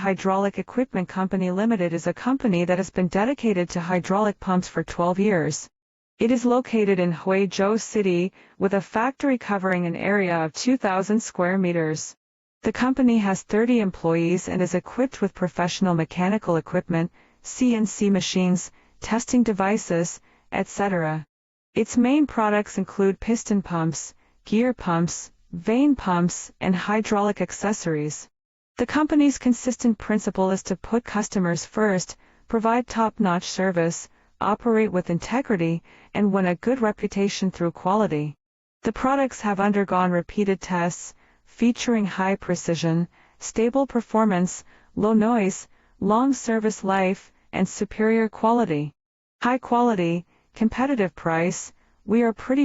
Hydraulic Equipment Company Limited is a company that has been dedicated to hydraulic pumps for 12 years. It is located in Huizhou City, with a factory covering an area of 2,000 square meters. The company has 30 employees and is equipped with professional mechanical equipment, CNC machines, testing devices, etc. Its main products include piston pumps, gear pumps, vane pumps, and hydraulic accessories. The company's consistent principle is to put customers first, provide top-notch service, operate with integrity, and win a good reputation through quality. The products have undergone repeated tests, featuring high precision, stable performance, low noise, long service life, and superior quality. High quality, competitive price. We are pretty